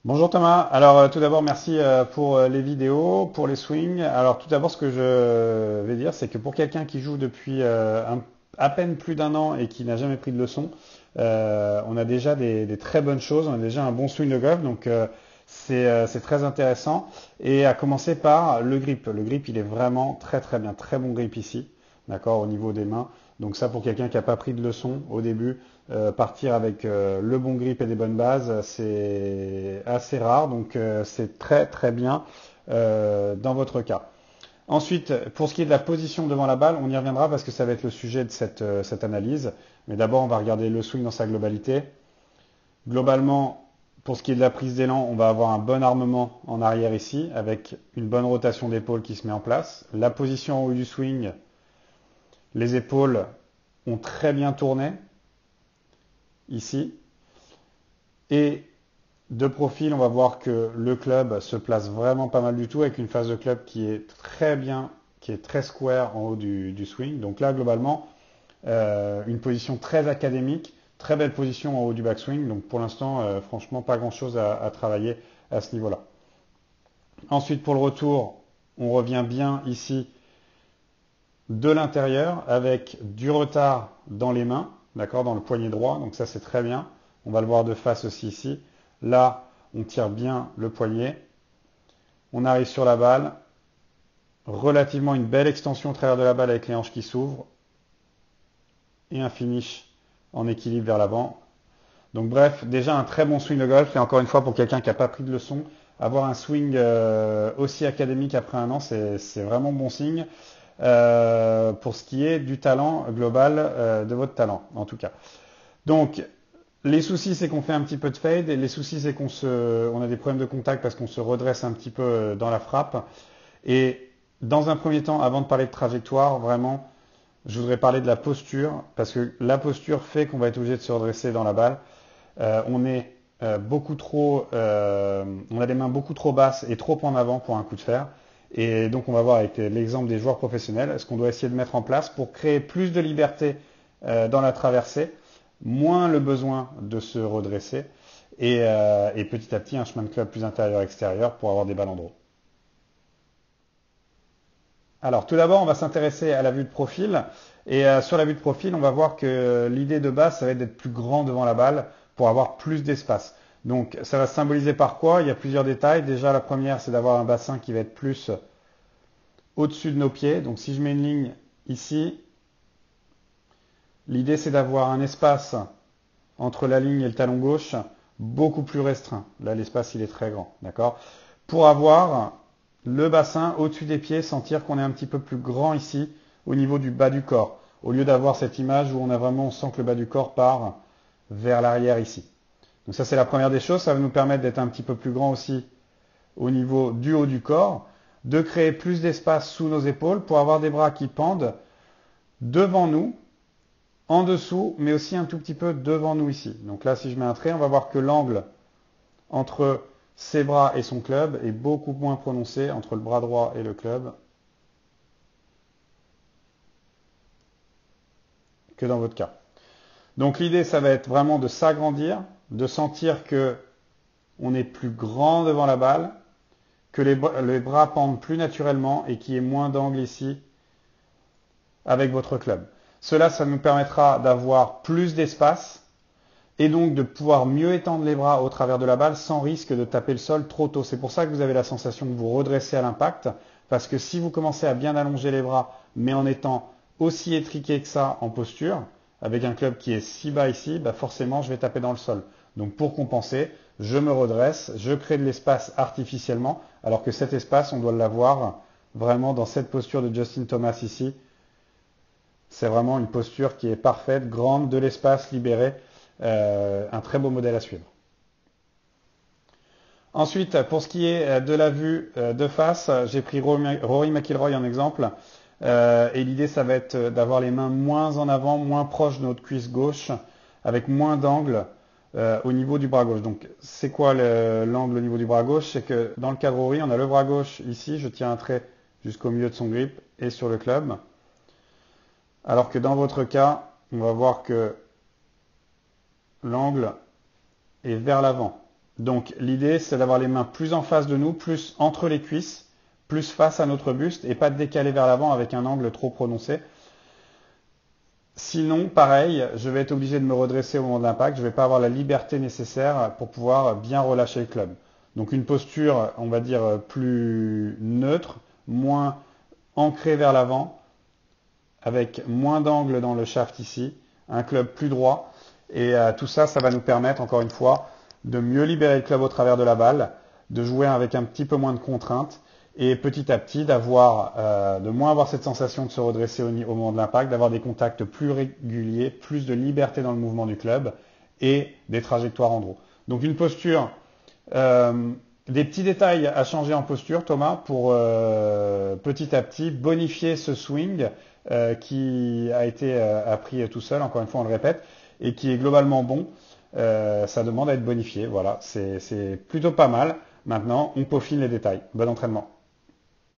Bonjour Thomas. Alors tout d'abord merci pour les vidéos, pour les swings. Alors tout d'abord ce que je vais dire c'est que pour quelqu'un qui joue depuis à peine plus d'un an et qui n'a jamais pris de leçon, on a déjà des très bonnes choses, on a déjà un bon swing de golf donc c'est très intéressant. Et à commencer par le grip. Le grip il est vraiment très très bien, très bon grip ici, d'accord, au niveau des mains. Donc ça pour quelqu'un qui n'a pas pris de leçon au début. Partir avec le bon grip et des bonnes bases, c'est assez rare, donc c'est très très bien dans votre cas. Ensuite, pour ce qui est de la position devant la balle, on y reviendra parce que ça va être le sujet de cette analyse. Mais d'abord, on va regarder le swing dans sa globalité. Globalement, pour ce qui est de la prise d'élan, on va avoir un bon armement en arrière ici, avec une bonne rotation d'épaule qui se met en place. La position en haut du swing, les épaules ont très bien tourné ici. Et de profil, on va voir que le club se place vraiment pas mal du tout avec une phase de club qui est très bien, qui est très square en haut du swing. Donc là, globalement, une position très académique, très belle position en haut du backswing. Donc pour l'instant, franchement, pas grand-chose à travailler à ce niveau-là. Ensuite, pour le retour, on revient bien ici de l'intérieur avec du retard dans les mains, d'accord, dans le poignet droit. Donc ça, c'est très bien. On va le voir de face aussi ici. Là, on tire bien le poignet. On arrive sur la balle. Relativement une belle extension au travers de la balle avec les hanches qui s'ouvrent. Et un finish en équilibre vers l'avant. Donc bref, déjà un très bon swing de golf. Et encore une fois, pour quelqu'un qui n'a pas pris de leçon, avoir un swing aussi académique après un an, c'est vraiment bon signe. Pour ce qui est du talent global de votre talent, en tout cas. Donc, les soucis, c'est qu'on fait un petit peu de fade, et les soucis, c'est on a des problèmes de contact parce qu'on se redresse un petit peu dans la frappe. Et dans un premier temps, avant de parler de trajectoire, vraiment, je voudrais parler de la posture, parce que la posture fait qu'on va être obligé de se redresser dans la balle. On est beaucoup trop, on a les mains beaucoup trop basses et trop en avant pour un coup de fer. Et donc on va voir avec l'exemple des joueurs professionnels ce qu'on doit essayer de mettre en place pour créer plus de liberté dans la traversée, moins le besoin de se redresser et petit à petit un chemin de club plus intérieur-extérieur pour avoir des balles en draw. Alors tout d'abord on va s'intéresser à la vue de profil et sur la vue de profil on va voir que l'idée de base ça va être d'être plus grand devant la balle pour avoir plus d'espace. Donc ça va se symboliser par quoi? Il y a plusieurs détails. Déjà la première c'est d'avoir un bassin qui va être plus au-dessus de nos pieds. Donc si je mets une ligne ici, l'idée c'est d'avoir un espace entre la ligne et le talon gauche beaucoup plus restreint. Là l'espace il est très grand, d'accord? Pour avoir le bassin au-dessus des pieds, sentir qu'on est un petit peu plus grand ici au niveau du bas du corps, au lieu d'avoir cette image où on sent que le bas du corps part vers l'arrière ici. Donc ça c'est la première des choses, ça va nous permettre d'être un petit peu plus grand aussi au niveau du haut du corps, de créer plus d'espace sous nos épaules pour avoir des bras qui pendent devant nous, en dessous, mais aussi un tout petit peu devant nous ici. Donc là si je mets un trait, on va voir que l'angle entre ses bras et son club est beaucoup moins prononcé entre le bras droit et le club que dans votre cas. Donc l'idée, ça va être vraiment de s'agrandir, de sentir que on est plus grand devant la balle, que les bras pendent plus naturellement et qu'il y ait moins d'angle ici avec votre club. Cela, ça nous permettra d'avoir plus d'espace et donc de pouvoir mieux étendre les bras au travers de la balle sans risque de taper le sol trop tôt. C'est pour ça que vous avez la sensation de vous redresser à l'impact, parce que si vous commencez à bien allonger les bras, mais en étant aussi étriqué que ça en posture, avec un club qui est si bas ici, bah forcément je vais taper dans le sol. Donc pour compenser, je me redresse, je crée de l'espace artificiellement, alors que cet espace, on doit l'avoir vraiment dans cette posture de Justin Thomas ici. C'est vraiment une posture qui est parfaite, grande, de l'espace libéré. Un très beau modèle à suivre. Ensuite, pour ce qui est de la vue de face, j'ai pris Rory McIlroy en exemple. Et l'idée, ça va être d'avoir les mains moins en avant, moins proches de notre cuisse gauche, avec moins d'angle au niveau du bras gauche. Donc, c'est quoi l'angle au niveau du bras gauche? C'est que dans le cas de Rory, on a le bras gauche ici, je tiens un trait jusqu'au milieu de son grip et sur le club. Alors que dans votre cas, on va voir que l'angle est vers l'avant. Donc l'idée, c'est d'avoir les mains plus en face de nous, plus entre les cuisses, plus face à notre buste et pas de décaler vers l'avant avec un angle trop prononcé. Sinon, pareil, je vais être obligé de me redresser au moment de l'impact. Je ne vais pas avoir la liberté nécessaire pour pouvoir bien relâcher le club. Donc une posture, on va dire, plus neutre, moins ancrée vers l'avant, avec moins d'angle dans le shaft ici, un club plus droit. Et tout ça, ça va nous permettre, encore une fois, de mieux libérer le club au travers de la balle, de jouer avec un petit peu moins de contraintes et petit à petit de moins avoir cette sensation de se redresser au moment de l'impact, d'avoir des contacts plus réguliers, plus de liberté dans le mouvement du club et des trajectoires en draw. Donc une posture, des petits détails à changer en posture, Thomas, pour petit à petit bonifier ce swing qui a été appris tout seul, encore une fois on le répète, et qui est globalement bon. Ça demande à être bonifié, voilà, c'est plutôt pas mal. Maintenant, on peaufine les détails. Bon entraînement.